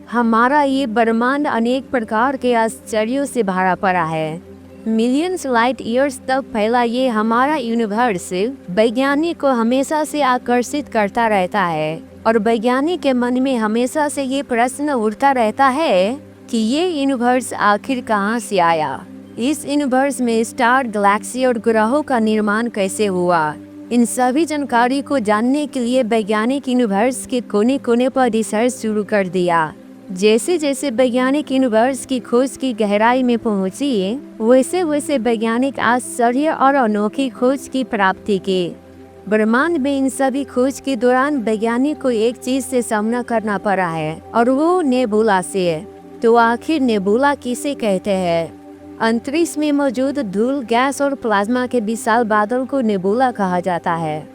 हमारा ये ब्रह्मांड अनेक प्रकार के आश्चर्यों से भरा पड़ा है। मिलियंस लाइट ईयर्स तक फैला ये हमारा यूनिवर्स वैज्ञानिक को हमेशा से आकर्षित करता रहता है और वैज्ञानिक के मन में हमेशा से ये प्रश्न उठता रहता है कि ये यूनिवर्स आखिर कहाँ से आया। इस यूनिवर्स में स्टार, गैलेक्सी और ग्रहों का निर्माण कैसे हुआ। इन सभी जानकारी को जानने के लिए वैज्ञानिक यूनिवर्स के कोने कोने पर रिसर्च शुरू कर दिया। जैसे जैसे वैज्ञानिक यूनिवर्स की खोज की गहराई में पहुंची, वैसे वैसे वैज्ञानिक आश्चर्य और अनोखी खोज की प्राप्ति की। ब्रह्मांड में इन सभी खोज के दौरान वैज्ञानिक को एक चीज से सामना करना पड़ा है और वो नेबुला से। तो आखिर नेबुला किसे कहते हैं? अंतरिक्ष में मौजूद धूल, गैस और प्लाज्मा के विशाल बादल को नेबुला कहा जाता है।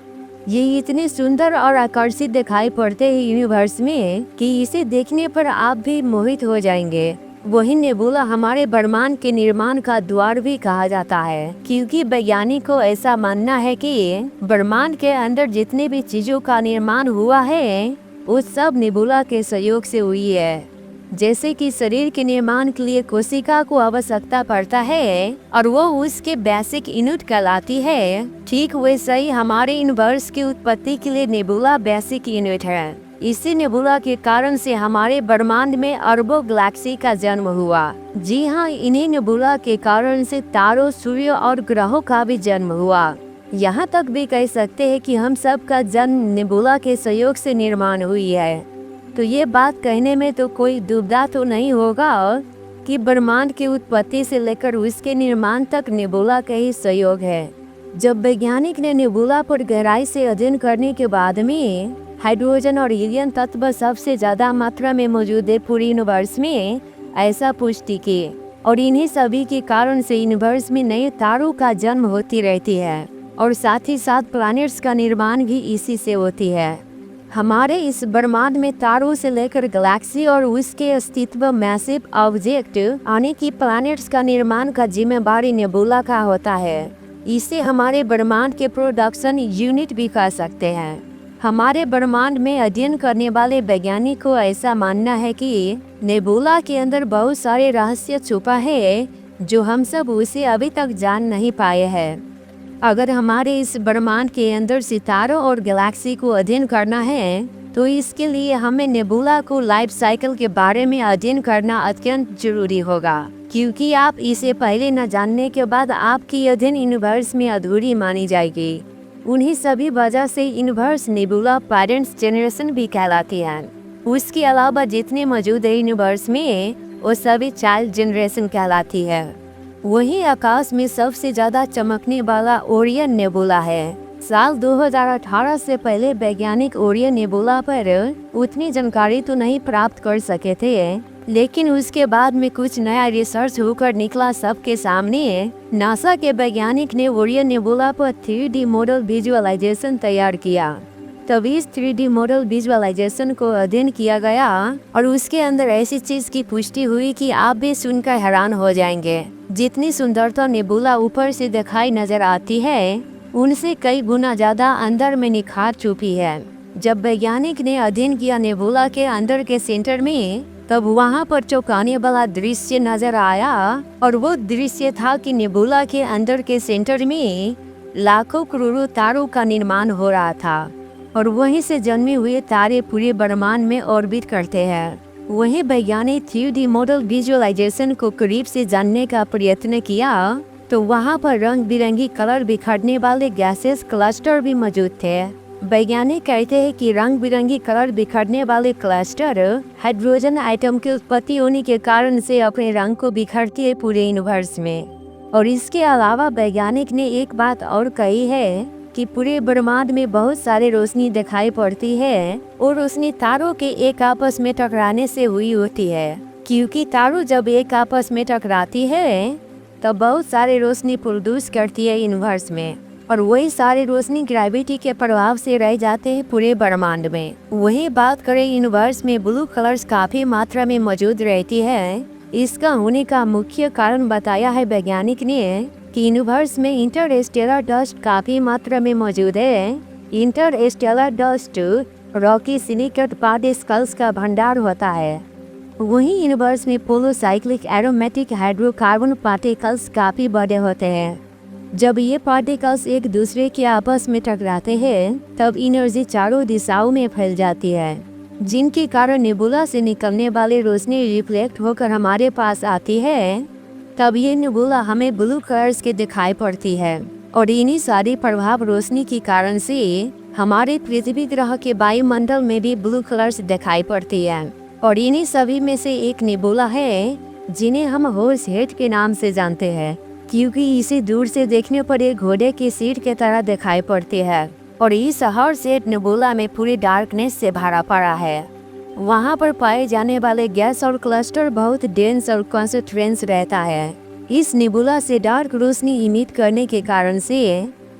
ये इतने सुंदर और आकर्षित दिखाई पड़ते हैं यूनिवर्स में कि इसे देखने पर आप भी मोहित हो जाएंगे। वही नेबुला हमारे ब्रह्मांड के निर्माण का द्वार भी कहा जाता है, क्योंकि वैज्ञानिक को ऐसा मानना है कि ब्रह्मांड के अंदर जितने भी चीजों का निर्माण हुआ है वो सब नेबुला के सहयोग से हुई है। जैसे कि शरीर के निर्माण के लिए कोशिका को आवश्यकता पड़ता है और वो उसके बेसिक यूनिट कहलाती है, ठीक वैसे ही हमारे यूनिवर्स की उत्पत्ति के लिए नेबुला बेसिक यूनिट है। इसी नेबुला के कारण से हमारे ब्रह्मांड में अरबों गैलेक्सी का जन्म हुआ। जी हाँ, इन्हीं नेबुला के कारण से तारों, सूर्य और ग्रहों का भी जन्म हुआ। यहाँ तक भी कह सकते हैं कि हम सब का जन्म नेबुला के सहयोग से निर्माण हुई है। तो ये बात कहने में तो कोई दुविधा तो नहीं होगा कि ब्रह्मांड की उत्पत्ति से लेकर उसके निर्माण तक नेबुला का ही सहयोग है। जब वैज्ञानिक ने नेबुला पर गहराई से अध्ययन करने के बाद में हाइड्रोजन और हीलियम तत्व सबसे ज्यादा मात्रा में मौजूद है पूरे यूनिवर्स में, ऐसा पुष्टि की। और इन्हीं सभी के कारण से यूनिवर्स में नए तारों का जन्म होती रहती है और साथ ही साथ प्लैनेट्स का निर्माण भी इसी से होती है। हमारे इस ब्रह्मांड में तारों से लेकर गैलेक्सी और उसके अस्तित्व, मैसिव ऑब्जेक्ट आने की प्लैनेट्स का निर्माण का जिम्मेदारी नेबुला का होता है। इसे हमारे ब्रह्मांड के प्रोडक्शन यूनिट भी कह सकते हैं। हमारे ब्रह्मांड में अध्ययन करने वाले वैज्ञानिक को ऐसा मानना है कि नेबुला के अंदर बहुत सारे रहस्य छुपा है जो हम सब उसे अभी तक जान नहीं पाए हैं। अगर हमारे इस ब्रह्मांड के अंदर सितारों और गैलेक्सी को अध्ययन करना है तो इसके लिए हमें नेबुला को लाइफ साइकिल के बारे में अध्ययन करना अत्यंत जरूरी होगा, क्योंकि आप इसे पहले न जानने के बाद आपकी अध्ययन यूनिवर्स में अधूरी मानी जाएगी। उन्हीं सभी वजह से यूनिवर्स नेबुला पेरेंट्स जनरेशन भी कहलाती है। उसके अलावा जितने मौजूद है यूनिवर्स में वो सभी चाइल्ड जनरेशन कहलाती है। वही आकाश में सबसे ज्यादा चमकने वाला ओरियन नेबुला है। साल 2018 से पहले वैज्ञानिक ओरियन नेबुला पर उतनी जानकारी तो नहीं प्राप्त कर सके थे, लेकिन उसके बाद में कुछ नया रिसर्च होकर निकला सबके सामने। नासा के वैज्ञानिक ने ओरियन नेबुला पर 3D मॉडल विजुअलाइजेशन तैयार किया। तब इस 3D मॉडल विजुअलाइजेशन को अध्ययन किया गया और उसके अंदर ऐसी चीज की पुष्टि हुई कि आप भी सुनकर हैरान हो जाएंगे। जितनी सुंदरता नेबुला ऊपर से दिखाई नजर आती है, उनसे कई गुना ज्यादा अंदर में निखार छुपी है। जब वैज्ञानिक ने अध्ययन किया नेबुला के अंदर के सेंटर में, तब वहां पर चौंकाने वाला दृश्य नजर आया और वो दृश्य था कि नेबुला के अंदर के सेंटर में लाखों करोड़ों तारों का निर्माण हो रहा था और वहीं से जन्मे हुए तारे पूरे ब्रह्मांड में ऑर्बिट करते हैं। वहीं वैज्ञानिक 3D मॉडल विजुअलाइजेशन को करीब से जानने का प्रयत्न किया तो वहां पर रंग बिरंगी कलर बिखरने वाले गैसेस क्लस्टर भी मौजूद थे। वैज्ञानिक कहते हैं कि रंग बिरंगी कलर बिखरने वाले क्लस्टर हाइड्रोजन आइटम की उत्पत्ति होने के कारण से अपने रंग को बिखरती है पूरे यूनिवर्स में। और इसके अलावा वैज्ञानिक ने एक बात और कही है कि पूरे ब्रह्मांड में बहुत सारे रोशनी दिखाई पड़ती है और रोशनी तारों के एक आपस में टकराने से हुई होती है, क्योंकि तारों जब एक आपस में टकराती है तब बहुत सारे रोशनी प्रोड्यूस करती है यूनिवर्स में और वही सारे रोशनी ग्रेविटी के प्रभाव से रह जाते हैं पूरे ब्रह्मांड में। वही बात करें यूनिवर्स में ब्लू कलर्स काफी मात्रा में मौजूद रहती है। इसका होने का मुख्य कारण बताया है वैज्ञानिक ने कि यूनिवर्स में इंटरस्टेलर डस्ट काफी मात्रा में मौजूद है। Interstellar dust Rocky silicate particles का भंडार होता है वहीं यूनिवर्स में पोलोसाइक्लिक एरोमेटिक हाइड्रोकार्बन पार्टिकल्स काफ़ी बड़े होते हैं। जब ये पार्टिकल्स एक दूसरे के आपस में टकराते हैं तब एनर्जी चारों दिशाओं में फैल जाती है, जिनके कारण नेबुला से निकलने वाली रोशनी रिफ्लेक्ट होकर हमारे पास आती है। तब ये नेबुला हमें ब्लू कलर्स के दिखाई पड़ती है और इन्हीं सारे प्रभाव रोशनी के कारण से हमारे पृथ्वी ग्रह के वायुमंडल में भी ब्लू कलर्स दिखाई पड़ती है। और इन्हीं सभी में से एक नेबुला है जिन्हें हम हॉर्स हेड के नाम से जानते हैं, क्योंकि इसे दूर से देखने पर एक घोड़े की सीट की तरह दिखाई पड़ती है। और इस हॉर्स हेड नेबुला में पूरी डार्कनेस से भरा पड़ा है। वहाँ पर पाए जाने वाले गैस और क्लस्टर बहुत डेंस और कॉन्सेंट्रेंस रहता है। इस नेबुला से डार्क रोशनी इमिट करने के कारण से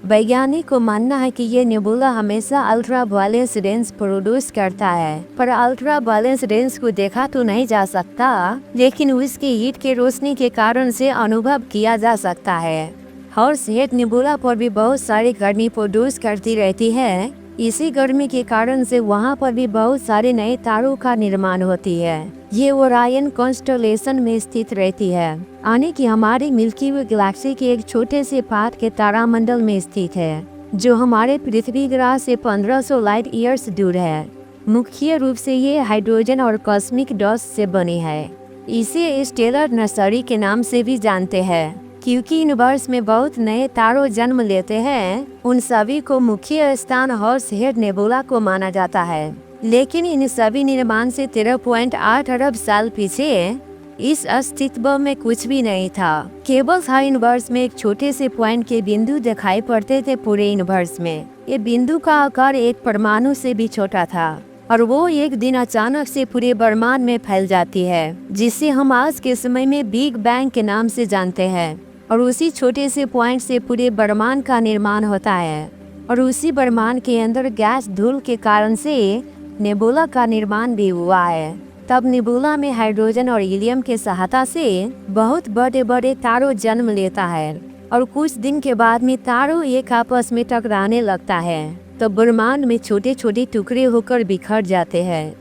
वैज्ञानिक को मानना है कि ये नेबुला हमेशा अल्ट्रा वायलेंस रेंज प्रोड्यूस करता है। पर अल्ट्रा वायलेंस रेंज को देखा तो नहीं जा सकता, लेकिन उसके हीट के रोशनी के कारण से अनुभव किया जा सकता है। हॉर्स हेड नेबुला पर भी बहुत सारी गर्मी प्रोड्यूस करती रहती है। इसी गर्मी के कारण से वहाँ पर भी बहुत सारे नए तारों का निर्माण होती है। ये ओरायन कॉन्स्टेलेशन में स्थित रहती है, यानी कि हमारी मिल्की वे गैलेक्सी के एक छोटे से पार्ट के तारामंडल में स्थित है, जो हमारे पृथ्वी ग्रह से 1500 लाइट ईयर्स दूर है। मुख्य रूप से ये हाइड्रोजन और कॉस्मिक डस्ट से बनी है। इसे स्टेलर नर्सरी के नाम से भी जानते हैं, क्योंकि यूनिवर्स में बहुत नए तारों जन्म लेते हैं। उन सभी को मुख्य स्थान हॉर्स हेड नेबुला को माना जाता है। लेकिन इन सभी निर्माण से 13.8 अरब साल पीछे इस अस्तित्व में कुछ भी नहीं था। केवल यूनिवर्स में एक छोटे से पॉइंट के बिंदु दिखाई पड़ते थे पूरे यूनिवर्स में। ये बिंदु का आकार एक परमाणु से भी छोटा था और वो एक दिन अचानक से पूरे ब्रह्मांड में फैल जाती है, जिसे हम आज के समय में बिग बैंग के नाम से जानते हैं। और उसी छोटे से पॉइंट से पूरे ब्रह्मांड का निर्माण होता है और उसी ब्रह्मांड के अंदर गैस धूल के कारण से नेबुला का निर्माण भी हुआ है। तब नेबुला में हाइड्रोजन और हीलियम के सहायता से बहुत बड़े बड़े तारों जन्म लेता है और कुछ दिन के बाद में तारों एक आपस में टकराने लगता है, तो ब्रह्मांड में छोटे छोटे टुकड़े होकर बिखर जाते हैं।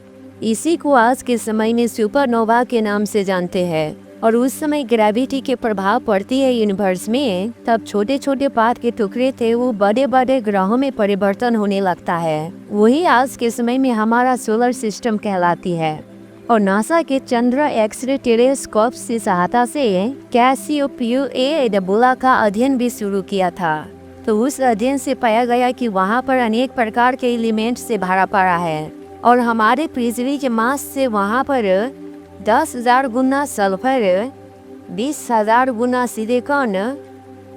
इसी को आज के समय में सुपरनोवा के नाम से जानते हैं। और उस समय ग्रेविटी के प्रभाव पड़ती है यूनिवर्स में, तब छोटे छोटे पार्ट के टुकड़े थे वो बड़े बड़े ग्रहों में परिवर्तन होने लगता है। वही आज के समय में हमारा सोलर सिस्टम कहलाती है। और नासा के चंद्र एक्सरे टेलीस्कोप से सहायता से कैसियोपिया नेबुला का अध्ययन भी शुरू किया था। तो उस अध्ययन से पाया गया कि वहाँ पर अनेक प्रकार के एलिमेंट से भरा पड़ा है और हमारे पृथ्वी के मास से वहाँ पर 10,000 गुना सल्फर, 20,000 गुना सिलिकॉन,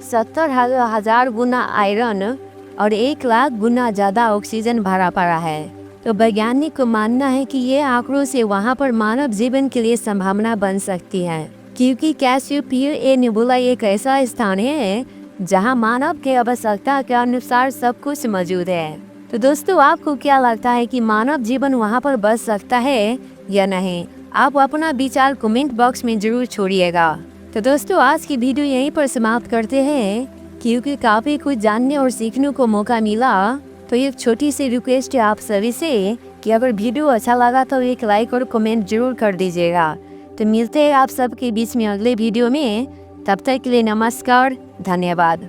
70,000 गुना आयरन और 1 लाख गुना ज़्यादा ऑक्सीजन भरा पड़ा है। तो वैज्ञानिक को मानना है कि ये आंकड़ों से वहाँ पर मानव जीवन के लिए संभावना बन सकती है, क्योंकि कैसियोपिया नेबुला एक ऐसा स्थान है जहाँ मानव के आवश्यकता के अनुसार सब कुछ मौजूद है। तो दोस्तों, आपको क्या लगता है कि मानव जीवन वहाँ पर बच सकता है या नहीं? आप अपना विचार कमेंट बॉक्स में जरूर छोड़िएगा। तो दोस्तों, आज की वीडियो यहीं पर समाप्त करते हैं, क्योंकि काफ़ी कुछ जानने और सीखने को मौका मिला। तो एक छोटी सी रिक्वेस्ट है आप सभी से कि अगर वीडियो अच्छा लगा तो एक लाइक और कमेंट जरूर कर दीजिएगा। तो मिलते हैं आप सबके बीच में अगले वीडियो में। तब तक के लिए नमस्कार, धन्यवाद।